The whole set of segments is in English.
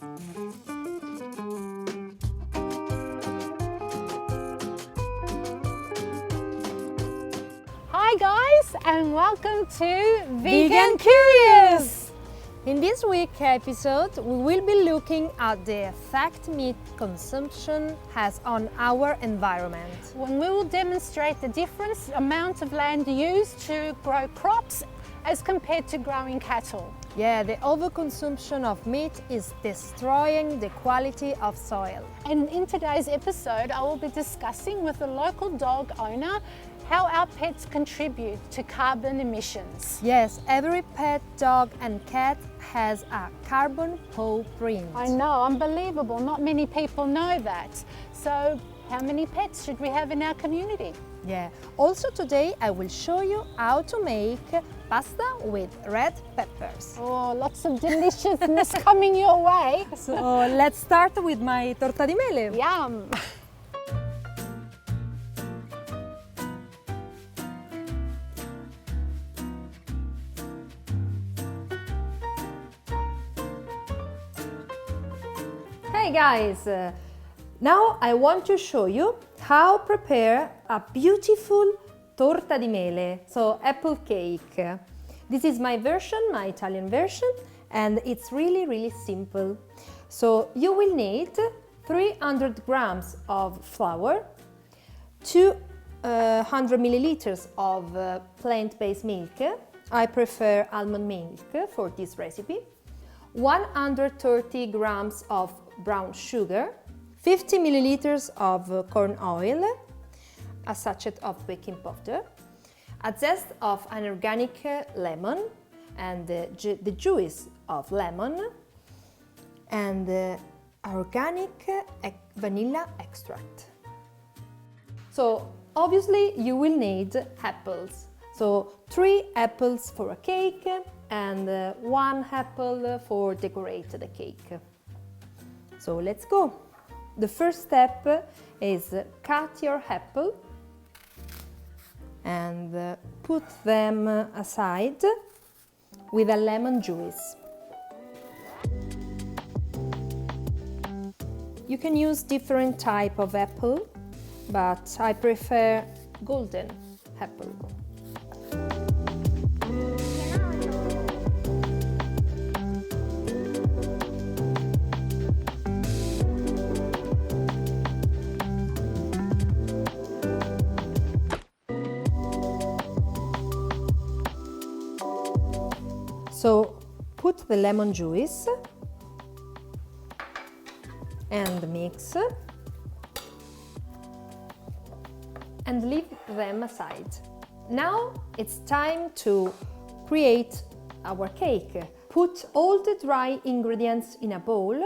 Hi guys, and welcome to Vegan Curious! In this week's episode, we will be looking at the effect meat consumption has on our environment. When we will demonstrate the different amount of land used to grow crops as compared to growing cattle. Yeah, the overconsumption of meat is destroying the quality of soil. And in today's episode, I will be discussing with a local dog owner how our pets contribute to carbon emissions. Yes, every pet, dog and cat has a carbon paw print. I know, unbelievable. Not many people know that. So how many pets should we have in our community? Yeah, also today I will show you how to make pasta with red peppers. Oh, lots of deliciousness coming your way. So let's start with my torta di mele. Yum! Hey guys, now I want to show you how to prepare a beautiful torta di mele, so apple cake. This is my version, my Italian version, and it's really simple. So you will need 300 grams of flour, 200 milliliters of plant-based milk. I prefer almond milk for this recipe. 130 grams of brown sugar, 50 milliliters of corn oil, a sachet of baking powder, a zest of an organic lemon and the juice of lemon, and organic vanilla extract. So obviously you will need apples. So 3 apples for a cake and 1 apple for decorate the cake. So let's go. The first step is cut your apple and put them aside with a lemon juice. You can use different type of apple, but I prefer golden apple. So put the lemon juice and mix and leave them aside. Now it's time to create our cake. Put all the dry ingredients in a bowl.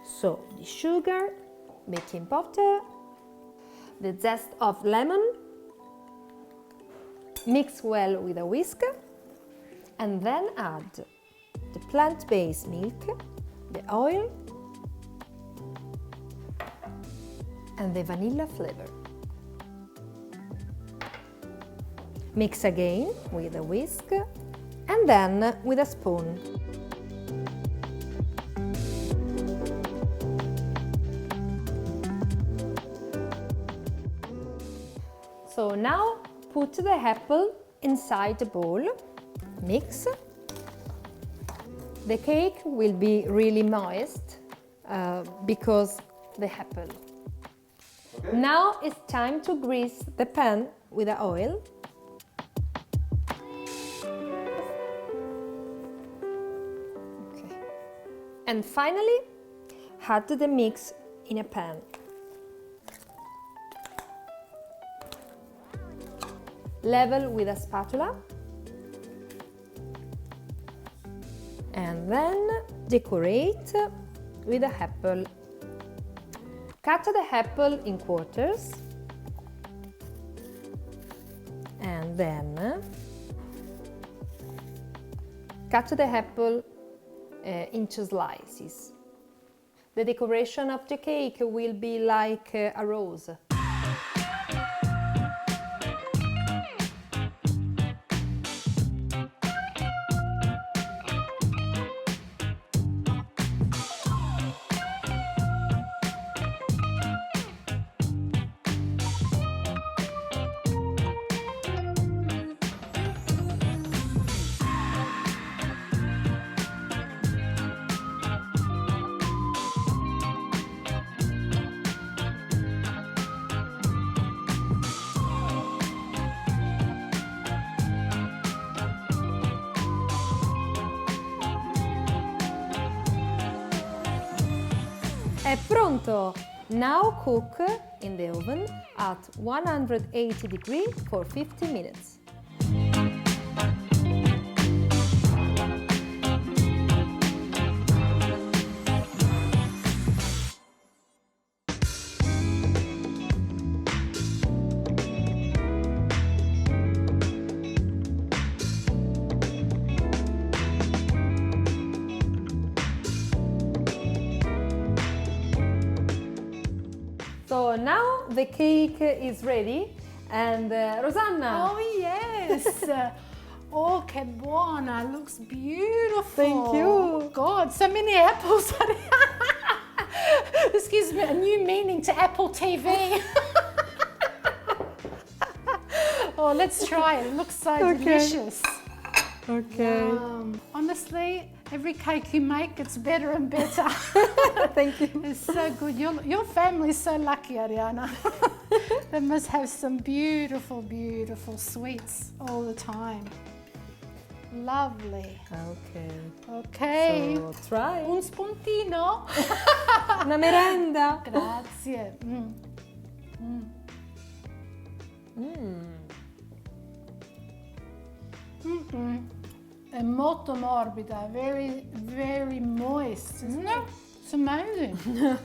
So the sugar, baking powder, the zest of lemon, mix well with a whisk, and then add the plant-based milk, the oil, and the vanilla flavor. Mix again with a whisk and then with a spoon. So now put the apple inside the bowl. Mix. The cake will be really moist because the apple. Okay. Now it's time to grease the pan with the oil. Okay. And finally, add the mix in a pan. Level with a spatula. And then decorate with the apple. Cut the apple in quarters and then cut the apple into slices. The decoration of the cake will be like a rose. È pronto! Now cook in the oven at 180 degrees for 50 minutes. So now the cake is ready and Rosanna. Oh yes! Oh, che buona! Looks beautiful. Thank you. Oh, God, so many apples. This gives me a new meaning to Apple TV. Oh, let's try it. It looks so delicious. Okay. Honestly, every cake you make, it's better and better. Thank you. It's so good. Your family's so lucky, Arianna. They must have some beautiful, beautiful sweets all the time. Lovely. Okay. Okay. So try. Un spuntino. Una merenda. Grazie. È molto morbida, very, very moist, isn't it? It's amazing.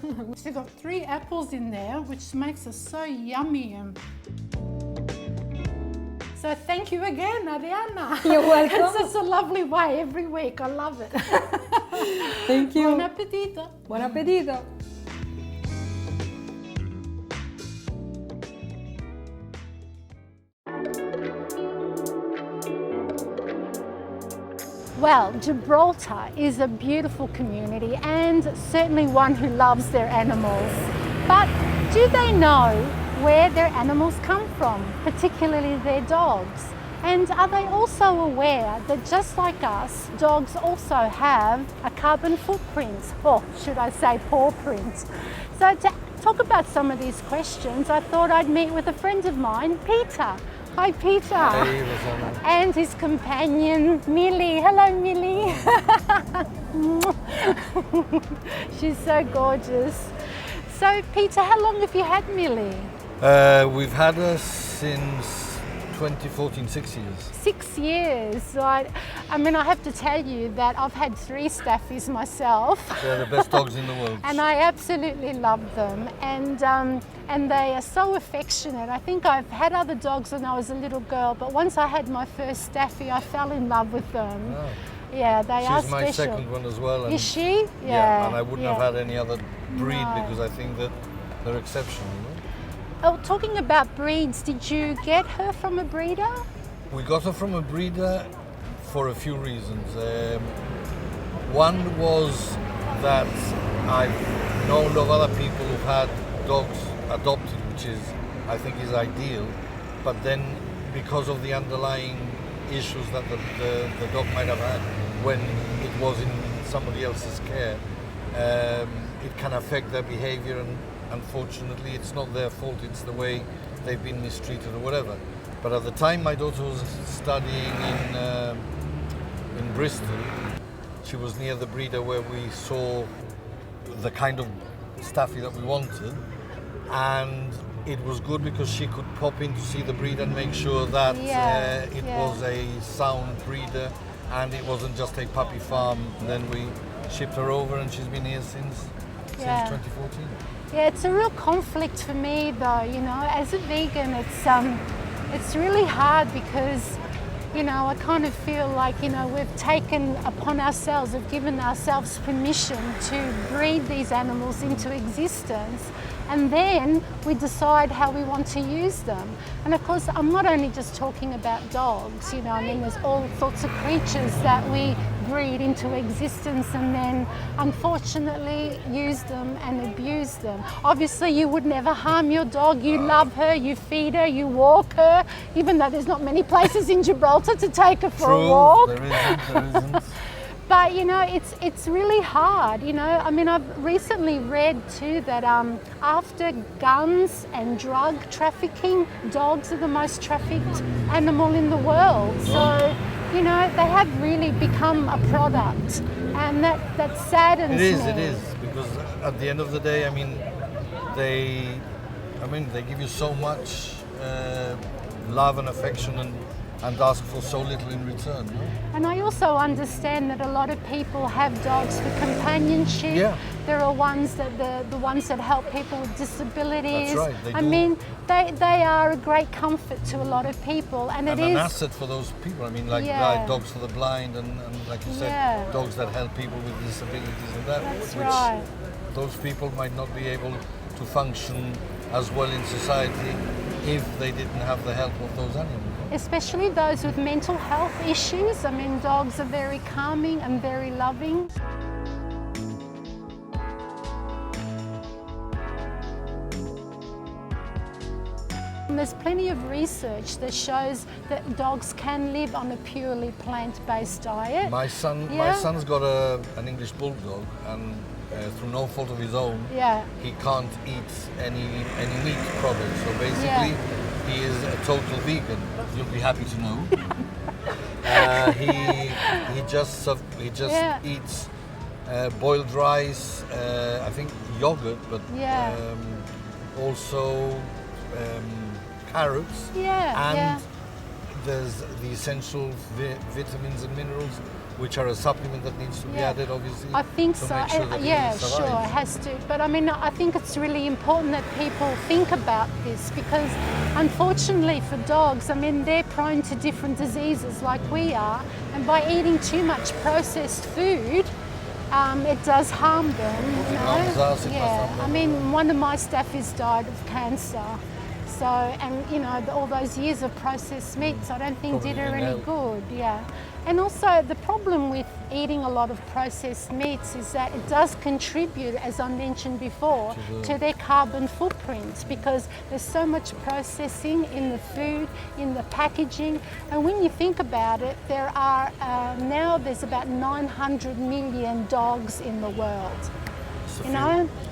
We've got 3 apples in there, which makes it so yummy. So thank you again, Arianna. You're welcome. It's such a lovely way every week. I love it. Thank you. Buon appetito. Buon appetito. Well, Gibraltar is a beautiful community and certainly one who loves their animals. But do they know where their animals come from, particularly their dogs? And are they also aware that just like us, dogs also have a carbon footprint, or should I say paw print? So to talk about some of these questions, I thought I'd meet with a friend of mine, Peter. Hi, Peter. Hey, Rosanna. And his companion, Mele. Hello, Mele. She's so gorgeous. So, Peter, how long have you had Mele? We've had her since 2014, 6 years. 6 years, right? I mean, I have to tell you that I've had 3 staffies myself. They're the best dogs in the world. And I absolutely love them, and they are so affectionate. I think I've had other dogs when I was a little girl, but once I had my first staffie, I fell in love with them. Oh. Yeah, they are She's special. my second one as well. And Is she? yeah, and I wouldn't have had any other breed No. because I think that they're exceptional. You know? Oh, talking about breeds, did you get her from a breeder? We got her from a breeder for a few reasons. One was that I've known of other people who've had dogs adopted, which is, I think, is ideal. But then, because of the underlying issues that the dog might have had when it was in somebody else's care, it can affect their behavior, and unfortunately it's not their fault, it's the way they've been mistreated or whatever. But at the time my daughter was studying in Bristol, she was near the breeder where we saw the kind of staffy that we wanted, and it was good because she could pop in to see the breeder and make sure that it was a sound breeder and it wasn't just a puppy farm. And then we shipped her over and she's been here since 2014. Yeah, it's a real conflict for me though, you know, as a vegan it's really hard because, you know, I kind of feel like, you know, we've taken upon ourselves, we've given ourselves permission to breed these animals into existence, and then we decide how we want to use them. And of course, I'm not only just talking about dogs, you know, I mean, there's all sorts of creatures that we breed into existence and then unfortunately use them and abuse them. Obviously, you would never harm your dog. You love her, you feed her, you walk her, even though there's not many places in Gibraltar to take her for a walk. There isn't. But you know, it's really hard, you know. I mean, I've recently read too that after guns and drug trafficking, dogs are the most trafficked animal in the world. So, you know, they have really become a product, and that saddens me. It is, because at the end of the day, they give you so much love and affection and ask for so little in return. No? And I also understand that a lot of people have dogs for companionship. Yeah. There are ones that the ones that help people with disabilities. That's right. They are a great comfort to a lot of people, and it an is asset for those people. Like dogs for the blind, and like you said, dogs that help people with disabilities and that. That's which right. Those people might not be able to function as well in society if they didn't have the help of those animals. Especially those with mental health issues. Dogs are very calming and very loving. And there's plenty of research that shows that dogs can live on a purely plant-based diet. My son's got an English bulldog, and through no fault of his own, he can't eat any meat products. So basically, he is a total vegan. You'll be happy to know. He just eats boiled rice, I think yogurt, but also carrots. And there's the essential vitamins and minerals, which are a supplement that needs to be added, obviously. I think so. Make sure that Sure, it has to. But I think it's really important that people think about this, because unfortunately for dogs, they're prone to different diseases like we are, and by eating too much processed food, it does harm them. It harms us, it must harm them. One of my staff has died of cancer. So, and all those years of processed meats, I don't think did her any good. And also the problem with eating a lot of processed meats is that it does contribute, as I mentioned before, to their carbon footprint, because there's so much processing in the food, in the packaging. And when you think about it, there are now there's about 900 million dogs in the world.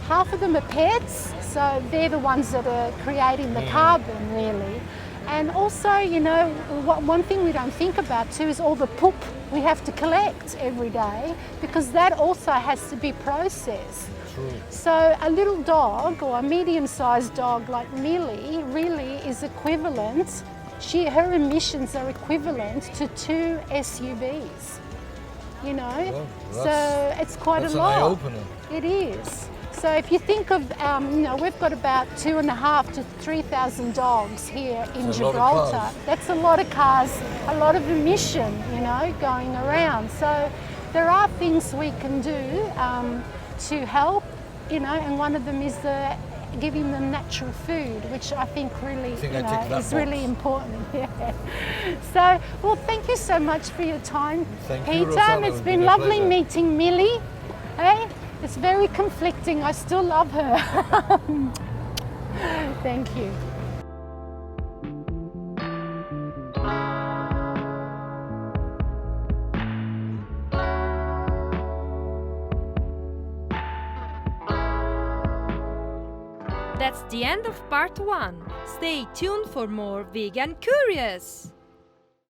Half of them are pets, so they're the ones that are creating the carbon, really. And also, one thing we don't think about too is all the poop we have to collect every day, because that also has to be processed. True. So a little dog, or a medium-sized dog like Mele, really is equivalent. Her emissions are equivalent to 2 SUVs. So it's quite a lot. That's an eye-opener. It is. So if you think of, we've got about 2,500 to 3,000 dogs here in Gibraltar. That's a lot of cars, a lot of emission, going around. So there are things we can do to help, and one of them is giving them natural food, which I think really is really important. So, well, thank you so much for your time, Peter. And it's been lovely meeting Mele. Hey, it's very conflicting. I still love her. Thank you. That's the end of part 1. Stay tuned for more Vegan Curious!